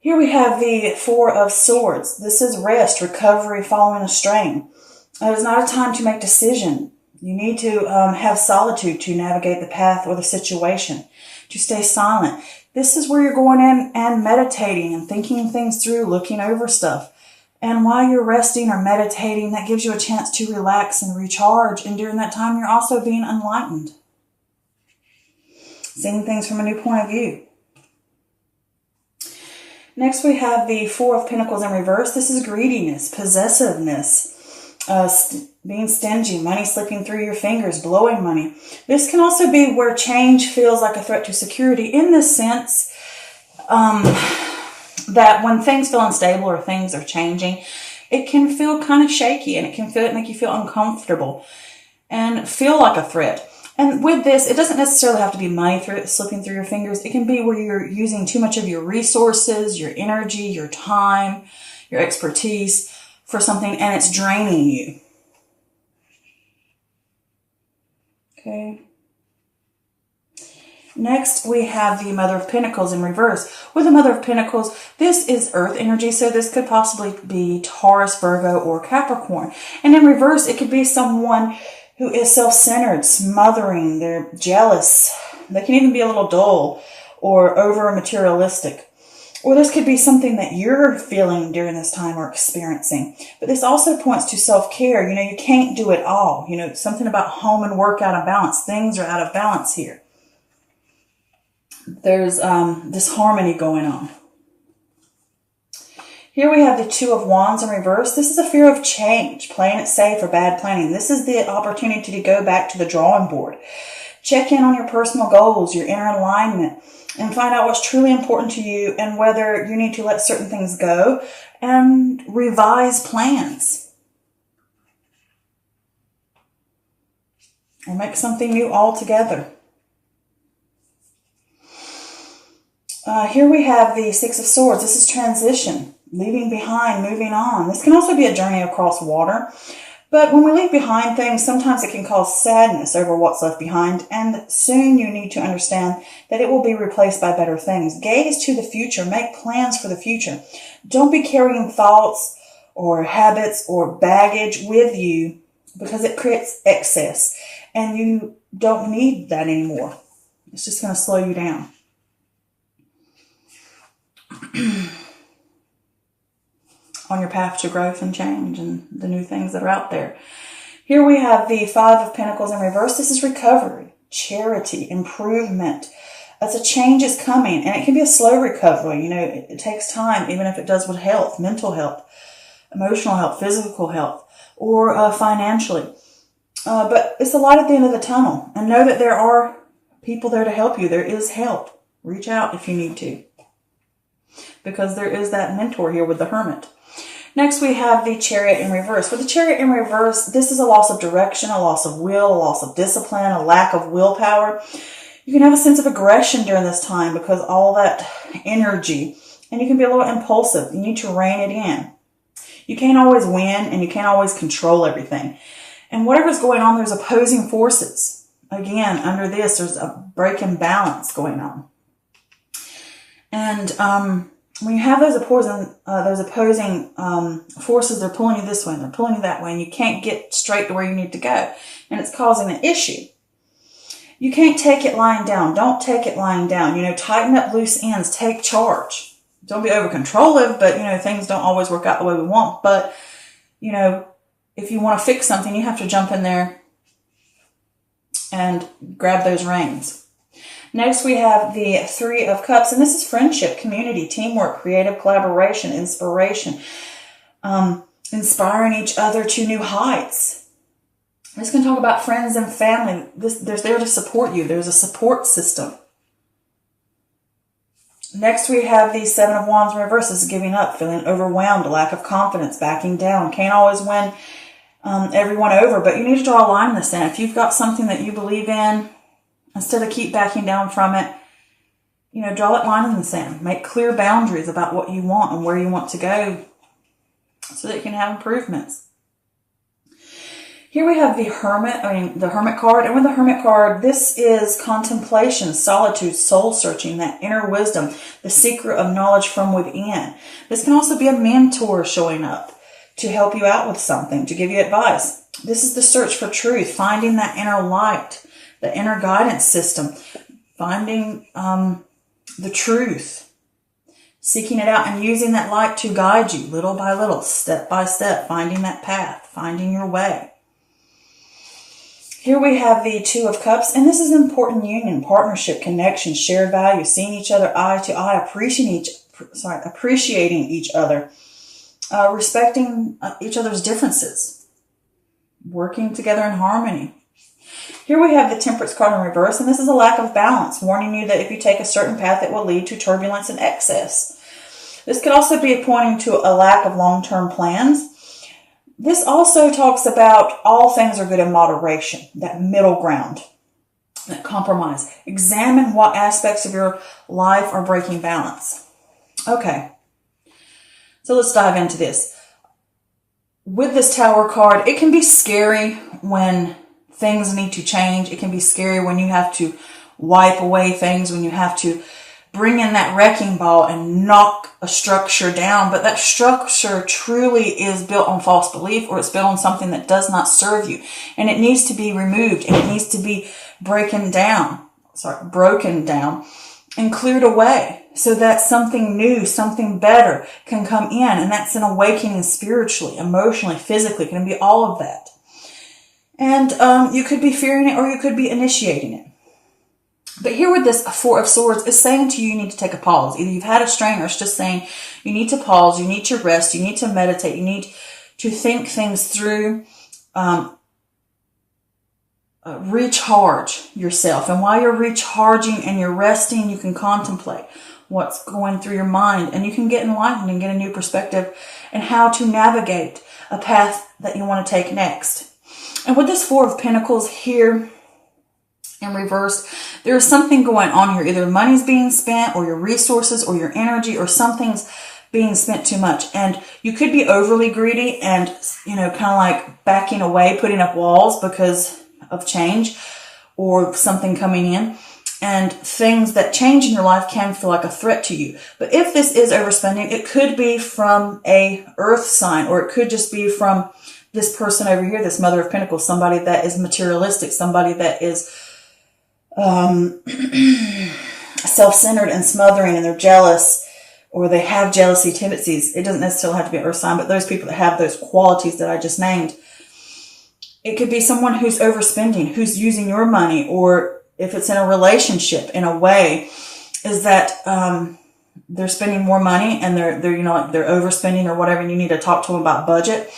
Here we have the Four of Swords. This is rest, recovery, following a strain. It is not a time to make decision. You need to have solitude to navigate the path or the situation, to stay silent. This is where you're going in and meditating and thinking things through, looking over stuff. And while you're resting or meditating, that gives you a chance to relax and recharge. And during that time, you're also being enlightened. Seeing things from a new point of view. Next, we have the Four of Pentacles in reverse. This is greediness, possessiveness, being stingy, money slipping through your fingers, blowing money. This can also be where change feels like a threat to security, in the sense that when things feel unstable or things are changing, it can feel kind of shaky, and it can make you feel uncomfortable and feel like a threat. And with this, it doesn't necessarily have to be money slipping through your fingers. It can be where you're using too much of your resources, your energy, your time, your expertise for something, and it's draining you. Okay. Next, we have the Mother of Pentacles in reverse. With the Mother of Pentacles, this is earth energy, so this could possibly be Taurus, Virgo, or Capricorn. And in reverse, it could be someone who is self-centered, smothering, they're jealous. They can even be a little dull or over-materialistic. Or this could be something that you're feeling during this time or experiencing. But this also points to self-care. You can't do it all. Something about home and work out of balance. Things are out of balance here. There's this harmony going on. Here we have the Two of Wands in reverse. This is a fear of change, playing it safe or bad planning. This is the opportunity to go back to the drawing board. Check in on your personal goals, your inner alignment, and find out what's truly important to you and whether you need to let certain things go and revise plans. Or make something new altogether. Here we have the Six of Swords. This is transition. Leaving behind, moving on. This can also be a journey across water. But when we leave behind things, sometimes it can cause sadness over what's left behind. And soon you need to understand that it will be replaced by better things. Gaze to the future. Make plans for the future. Don't be carrying thoughts or habits or baggage with you, because it creates excess. And you don't need that anymore. It's just going to slow you down. On your path to growth and change and the new things that are out there. Here we have the Five of Pentacles in reverse. This is recovery, charity, improvement. As a change is coming, and it can be a slow recovery. It takes time, even if it does with health, mental health, emotional health, physical health, or financially. But it's a light at the end of the tunnel. And know that there are people there to help you. There is help. Reach out if you need to. Because there is that mentor here with the Hermit. Next, we have the Chariot in reverse. With the Chariot in reverse, this is a loss of direction, a loss of will, a loss of discipline, a lack of willpower. You can have a sense of aggression during this time because all that energy, and you can be a little impulsive. You need to rein it in. You can't always win, and you can't always control everything. And whatever's going on, there's opposing forces. Again, under this, there's a break in balance going on. And when you have those opposing forces, they're pulling you this way and they're pulling you that way, and you can't get straight to where you need to go, and it's causing an issue. You can't take it lying down. Don't take it lying down. Tighten up loose ends. Take charge. Don't be over controlling, but things don't always work out the way we want. But if you want to fix something, you have to jump in there and grab those reins. Next, we have the Three of Cups, and this is friendship, community, teamwork, creative collaboration, inspiration, inspiring each other to new heights. I'm just going to talk about friends and family. They're there to support you. There's a support system. Next, we have the Seven of Wands in reverse. This is giving up, feeling overwhelmed, a lack of confidence, backing down. Can't always win everyone over, but you need to draw a line in the sand. If you've got something that you believe in, instead of keep backing down from it, draw that line in the sand. Make clear boundaries about what you want and where you want to go so that you can have improvements. Here we have the Hermit card. And with the Hermit card, this is contemplation, solitude, soul searching, that inner wisdom, the secret of knowledge from within. This can also be a mentor showing up to help you out with something, to give you advice. This is the search for truth, finding that inner light, the inner guidance system, finding the truth, seeking it out and using that light to guide you little by little, step by step, finding that path, finding your way. Here we have the Two of Cups, and this is important union, partnership, connection, shared value, seeing each other eye to eye, appreciating each other, respecting each other's differences, working together in harmony. Here we have the Temperance card in reverse, and this is a lack of balance, warning you that if you take a certain path, it will lead to turbulence and excess. This could also be pointing to a lack of long-term plans. This also talks about all things are good in moderation, that middle ground, that compromise. Examine what aspects of your life are breaking balance. Okay, so let's dive into this. With this Tower card, it can be scary when things need to change. It can be scary when you have to wipe away things, when you have to bring in that wrecking ball and knock a structure down. But that structure truly is built on false belief, or it's built on something that does not serve you. And it needs to be removed, and it needs to be broken down and cleared away so that something new, something better can come in. And that's an awakening spiritually, emotionally, physically. It can be all of that. And you could be fearing it, or you could be initiating it. But here with this Four of Swords, is saying to you, you need to take a pause. Either you've had a strain, or it's just saying you need to pause, you need to rest, you need to meditate, you need to think things through, recharge yourself. And while you're recharging and you're resting, you can contemplate what's going through your mind, and you can get enlightened and get a new perspective and how to navigate a path that you want to take next. And with this Four of Pentacles here in reverse, there is something going on here. Either money's being spent, or your resources, or your energy, or something's being spent too much. And you could be overly greedy and, kind of like backing away, putting up walls because of change or something coming in. And things that change in your life can feel like a threat to you. But if this is overspending, it could be from a earth sign, or it could just be from this person over here, this Mother of Pentacles, somebody that is materialistic, somebody that is self-centered and smothering, and they're jealous, or they have jealousy tendencies. It doesn't necessarily have to be an earth sign, but those people that have those qualities that I just named. It could be someone who's overspending, who's using your money, or if it's in a relationship in a way, is that they're spending more money and they're overspending or whatever, and you need to talk to them about budget.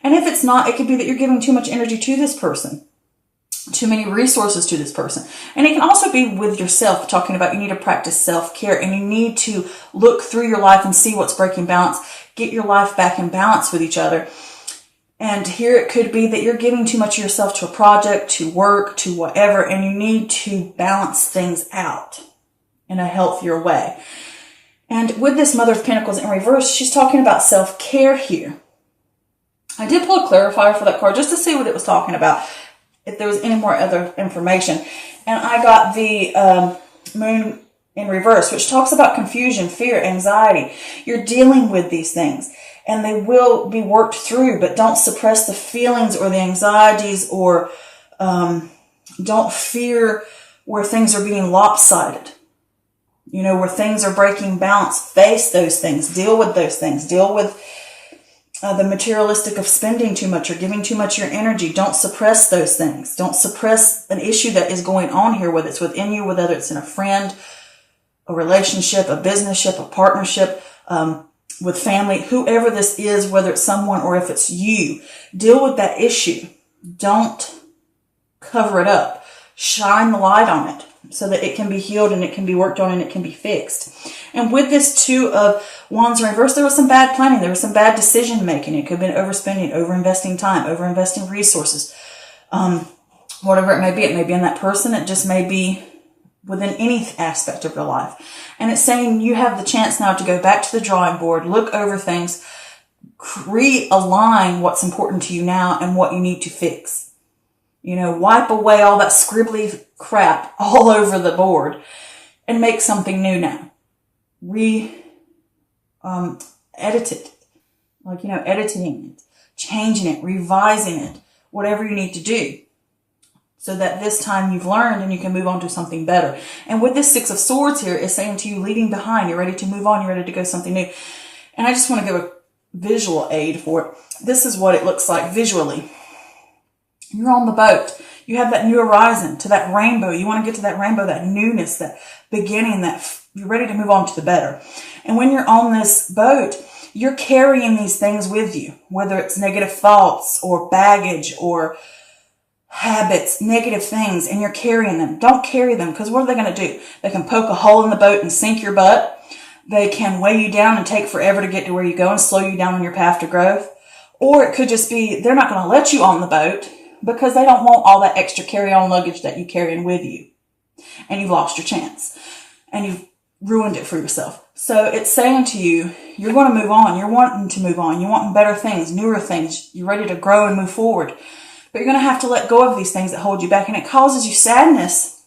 And if it's not, it could be that you're giving too much energy to this person, too many resources to this person. And it can also be with yourself, talking about you need to practice self-care, and you need to look through your life and see what's breaking balance, get your life back in balance with each other. And here it could be that you're giving too much of yourself to a project, to work, to whatever, and you need to balance things out in a healthier way. And with this Mother of Pentacles in reverse, she's talking about self-care here. I did pull a clarifier for that card just to see what it was talking about, if there was any more other information. And I got the Moon in reverse, which talks about confusion, fear, anxiety. You're dealing with these things, and they will be worked through, but don't suppress the feelings or the anxieties, or don't fear where things are being lopsided. Where things are breaking balance. Face those things. Deal with those things. Deal with the materialistic of spending too much or giving too much of your energy. Don't suppress those things. Don't suppress an issue that is going on here, whether it's within you, whether it's in a friend, a relationship, a businessship, a partnership, with family, whoever this is, whether it's someone or if it's you. Deal with that issue. Don't cover it up. Shine the light on it so that it can be healed and it can be worked on and it can be fixed. And with this Two of Wands in reverse, there was some bad planning. There was some bad decision making. It could have been overspending, overinvesting time, overinvesting resources, whatever it may be. It may be in that person. It just may be within any aspect of your life. And it's saying you have the chance now to go back to the drawing board, look over things, realign what's important to you now and what you need to fix. You know, wipe away all that scribbly crap all over the board and make something new now. Edit it. Like, you know, editing it, changing it, revising it, whatever you need to do. So that this time you've learned and you can move on to something better. And with this Six of Swords here, it's saying to you, leaving behind, you're ready to move on, you're ready to go something new. And I just want to give a visual aid for it. This is what it looks like visually. You're on the boat. You have that new horizon to that rainbow. You want to get to that rainbow, that newness, that beginning, that you're ready to move on to the better. And when you're on this boat, you're carrying these things with you, whether it's negative thoughts or baggage or habits, negative things, and you're carrying them. Don't carry them, because what are they going to do? They can poke a hole in the boat and sink your butt. They can weigh you down and take forever to get to where you go and slow you down on your path to growth. Or it could just be they're not going to let you on the boat because they don't want all that extra carry-on luggage that you carry in with you. And you've lost your chance. And you've ruined it for yourself. So it's saying to you, you're going to move on. You're wanting to move on. You're wanting better things, newer things. You're ready to grow and move forward. But you're going to have to let go of these things that hold you back. And it causes you sadness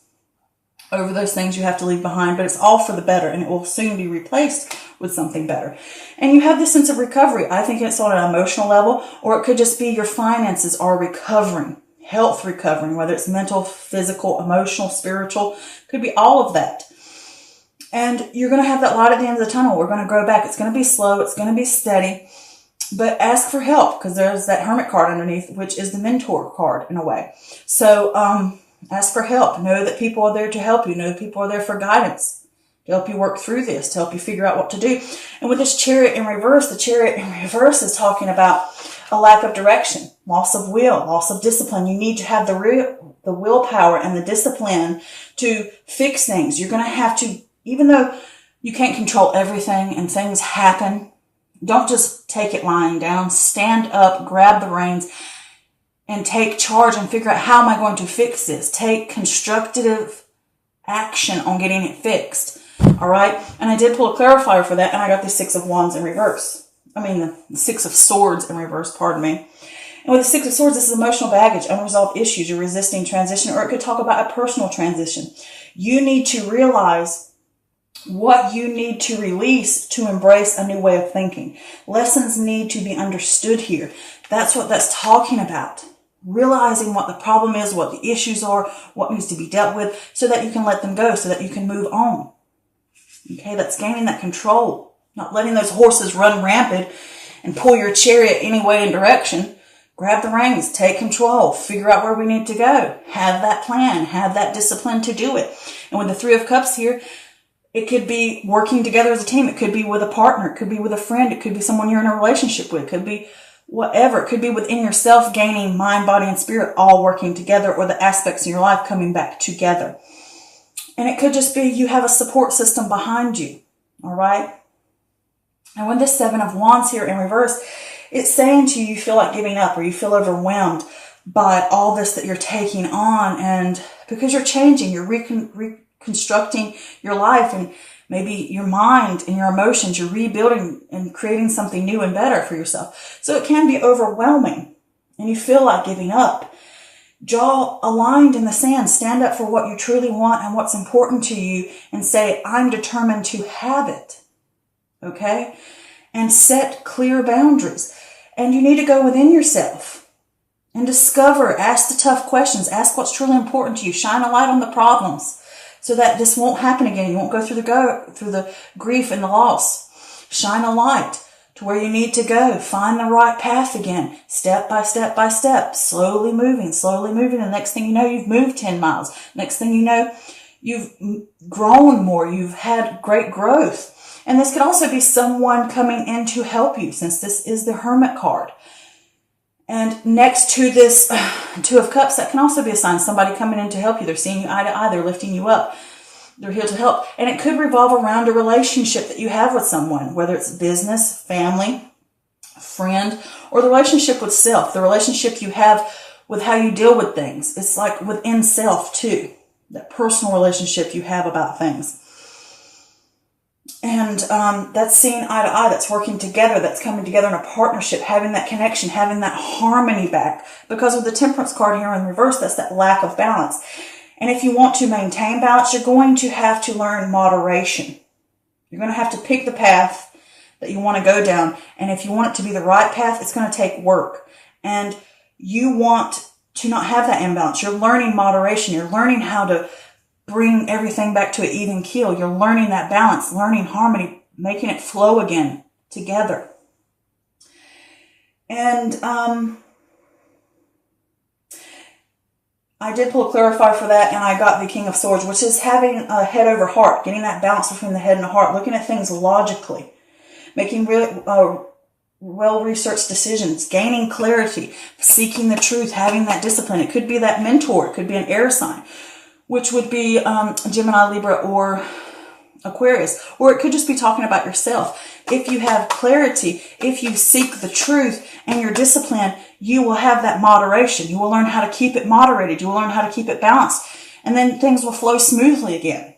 over those things you have to leave behind. But it's all for the better. And it will soon be replaced with something better. And you have this sense of recovery. I think it's on an emotional level. Or it could just be your finances are recovering. Health recovering. Whether it's mental, physical, emotional, spiritual. Could be all of that. And you're going to have that light at the end of the tunnel. We're going to grow back. It's going to be slow. It's going to be steady. But ask for help, because there's that Hermit card underneath, which is the mentor card in a way. So ask for help. Know that people are there to help you. Know that people are there for guidance, to help you work through this, to help you figure out what to do. And with this Chariot in reverse, the Chariot in reverse is talking about a lack of direction, loss of will, loss of discipline. You need to have the willpower and the discipline to fix things. You're going to have to, even though you can't control everything and things happen, don't just take it lying down. Stand up, grab the reins, and take charge and figure out, how am I going to fix this? Take constructive action on getting it fixed. All right? And I did pull a clarifier for that, and I got the Six of Wands in reverse. The Six of Swords in reverse, pardon me. And with the Six of Swords, this is emotional baggage, unresolved issues, you're resisting transition, or it could talk about a personal transition. You need to realize what you need to release to embrace a new way of thinking. Lessons need to be understood here. That's what that's talking about. Realizing what the problem is, what the issues are, what needs to be dealt with, so that you can let them go, so that you can move on. Okay, that's gaining that control. Not letting those horses run rampant and pull your chariot any way and direction. Grab the reins, take control, figure out where we need to go. Have that plan, have that discipline to do it. And with the Three of Cups here, it could be working together as a team. It could be with a partner. It could be with a friend. It could be someone you're in a relationship with. It could be whatever. It could be within yourself, gaining mind, body, and spirit all working together, or the aspects in your life coming back together. And it could just be you have a support system behind you. All right? And with this Seven of Wands here in reverse, it's saying to you, you feel like giving up, or you feel overwhelmed by all this that you're taking on. And because you're changing, you're reconstructing your life and maybe your mind and your emotions, you're rebuilding and creating something new and better for yourself. So it can be overwhelming and you feel like giving up. Jaw aligned in the sand. Stand up for what you truly want and what's important to you and say, I'm determined to have it. Okay? And set clear boundaries. And you need to go within yourself and discover, ask the tough questions, ask what's truly important to you, shine a light on the problems, so that this won't happen again. You won't go through the grief and the loss. Shine a light to where you need to go. Find the right path again, step by step by step, slowly moving. And next thing you know, you've moved 10 miles. Next thing you know, you've grown more. You've had great growth. And this could also be someone coming in to help you, since this is the Hermit card. And next to this Two of Cups, that can also be a sign. Somebody coming in to help you. They're seeing you eye to eye. They're lifting you up. They're here to help. And it could revolve around a relationship that you have with someone, whether it's business, family, friend, or the relationship with self, the relationship you have with how you deal with things. It's like within self too, that personal relationship you have about things. And that's seeing eye to eye, that's working together, that's coming together in a partnership, having that connection, having that harmony back. Because with the Temperance card here in reverse, that's that lack of balance. And if you want to maintain balance, you're going to have to learn moderation. You're going to have to pick the path that you want to go down. And if you want it to be the right path, it's going to take work. And you want to not have that imbalance. You're learning moderation. You're learning how to bring everything back to an even keel. You're learning that balance, learning harmony, making it flow again together. And I did pull a clarifier for that, and I got the King of Swords, which is having a head over heart, getting that balance between the head and the heart, looking at things logically, making really well-researched decisions, gaining clarity, seeking the truth, having that discipline. It could be that mentor. It could be an air sign, which would be Gemini, Libra, or Aquarius. Or it could just be talking about yourself. If you have clarity, if you seek the truth and your discipline, you will have that moderation. You will learn how to keep it moderated. You will learn how to keep it balanced. And then things will flow smoothly again.